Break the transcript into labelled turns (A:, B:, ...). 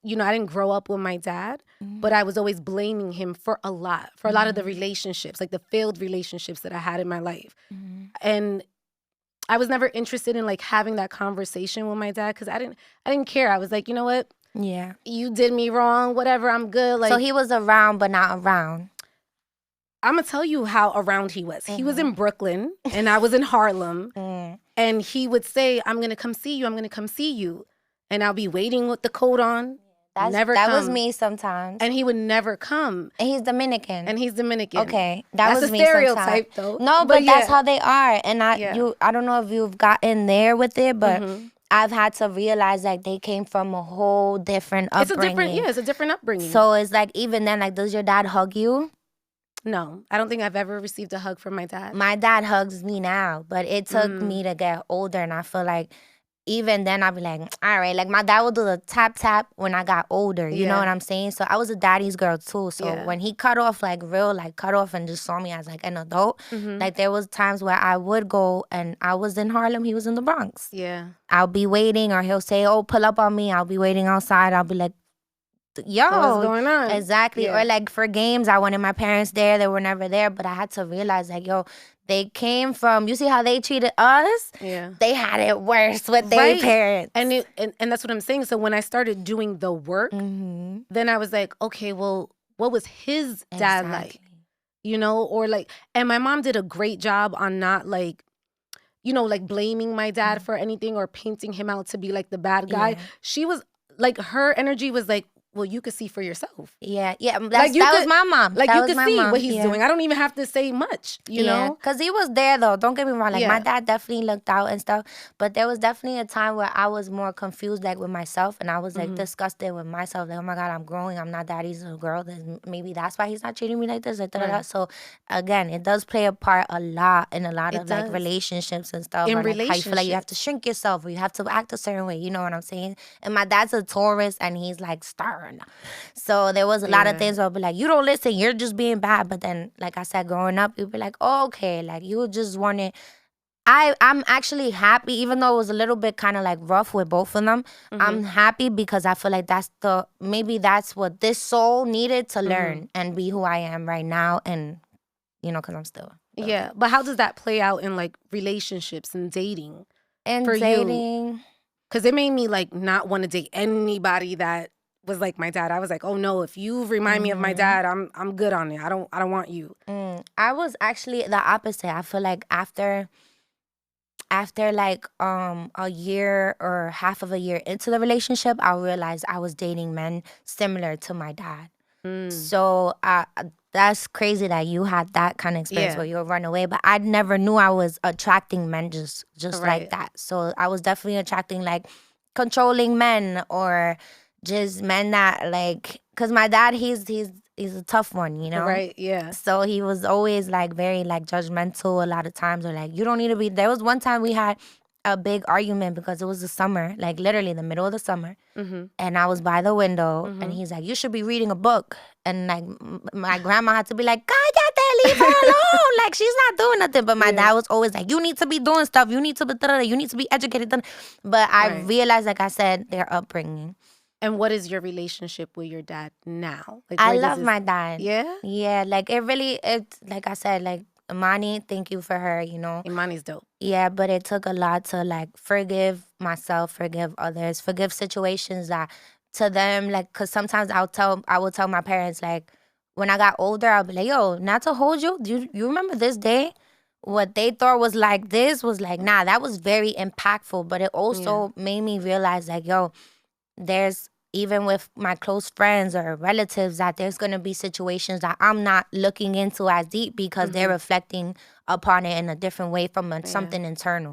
A: I didn't grow up with my dad, but I was always blaming him for a lot of the relationships, like the failed relationships that I had in my life. And I was never interested in like having that conversation with my dad because I didn't care. I was like, you know what?
B: Yeah.
A: You did me wrong, whatever, I'm good. Like,
B: so he was around but not around.
A: I'm going to tell you how around he was. He was in Brooklyn and I was in Harlem. And he would say, I'm going to come see you. I'm going to come see you. And I'll be waiting with the coat on.
B: That was me sometimes.
A: And he would never come.
B: And he's Dominican.
A: Okay.
B: That's
A: was
B: a
A: me stereotype,
B: sometimes.
A: though.
B: No, but that's how they are. And I don't know if you've gotten there with it, but I've had to realize like they came from a whole different upbringing.
A: It's a different upbringing.
B: So it's like even then, like, does your dad hug you?
A: No, I don't think I've ever received a hug from my dad.
B: My dad hugs me now, but it took me to get older, and I feel like even then I'd be like, all right, like my dad would do the tap when I got older, you know what I'm saying? So I was a daddy's girl too. So when he cut off and just saw me as like an adult, like there was times where I would go and I was in Harlem, he was in the Bronx.
A: Yeah.
B: I'll be waiting, or he'll say, oh, pull up on me. I'll be waiting outside. I'll be like, yo,
A: what's going on?
B: Exactly. Or like for games, I wanted my parents there. They were never there, but I had to realize like, yo, they came from, you see how they treated us?
A: Yeah.
B: They had it worse with their parents.
A: And that's what I'm saying. So when I started doing the work, then I was like, okay, well, what was his dad like? Or like, and my mom did a great job on not like, like blaming my dad for anything or painting him out to be like the bad guy. She was like, her energy was like, well, you could see for yourself.
B: Yeah. That was my mom.
A: Like, you could see what he's doing. I don't even have to say much, you know?
B: Because he was there, though. Don't get me wrong. Like, my dad definitely looked out and stuff. But there was definitely a time where I was more confused, like, with myself. And I was, like, disgusted with myself. Like, oh, my God, I'm growing. I'm not daddy's little girl. Maybe that's why he's not treating me like this. Right. So, again, it does play a part a lot in a lot of, like, relationships and stuff.
A: In
B: relationships. Like, how you feel like you have to shrink yourself or you have to act a certain way. You know what I'm saying? And my dad's a Taurus, and he's, like, stern. So there was a lot of things where I'd be like, you don't listen, you're just being bad. But then, like I said, growing up, you'd be like, oh, okay, like you just wanted. I'm actually happy, even though it was a little bit kind of like rough with both of them. I'm happy because I feel like maybe that's what this soul needed to learn and be who I am right now. And, because I'm still.
A: Yeah. But how does that play out in like relationships and dating?
B: Dating.
A: Because it made me like not want to date anybody that was like my dad. I was like, oh no, if you remind me of my dad, I'm good on it. I don't want you.
B: I was actually the opposite. I feel like after like a year or half of a year into the relationship, I realized I was dating men similar to my dad. So that's crazy that you had that kind of experience where you would run away. But I never knew I was attracting men just like that. So I was definitely attracting like controlling men or just men that like, cause my dad he's a tough one,
A: Right, yeah.
B: So he was always like very like judgmental a lot of times, or like you don't need to be. There was one time we had a big argument because it was the summer, like literally the middle of the summer, and I was by the window, and he's like, you should be reading a book, and like my grandma had to be like, cállate, leave her alone, like she's not doing nothing. But my dad was always like, you need to be doing stuff, you need to be educated. But I realized, like I said, their upbringing.
A: And what is your relationship with your dad now? Like,
B: I love my dad.
A: Yeah?
B: Yeah, like it's like I said, like Imani, thank you for her,
A: Imani's dope.
B: Yeah, but it took a lot to like forgive myself, forgive others, forgive situations that to them, like, cause sometimes I will tell my parents, like, when I got older, I'll be like, yo, not to hold you. Do you remember this day? What they thought was like this was like, nah, that was very impactful. But it also made me realize, like, yo, there's even with my close friends or relatives that there's going to be situations that I'm not looking into as deep because they're reflecting upon it in a different way from something internal.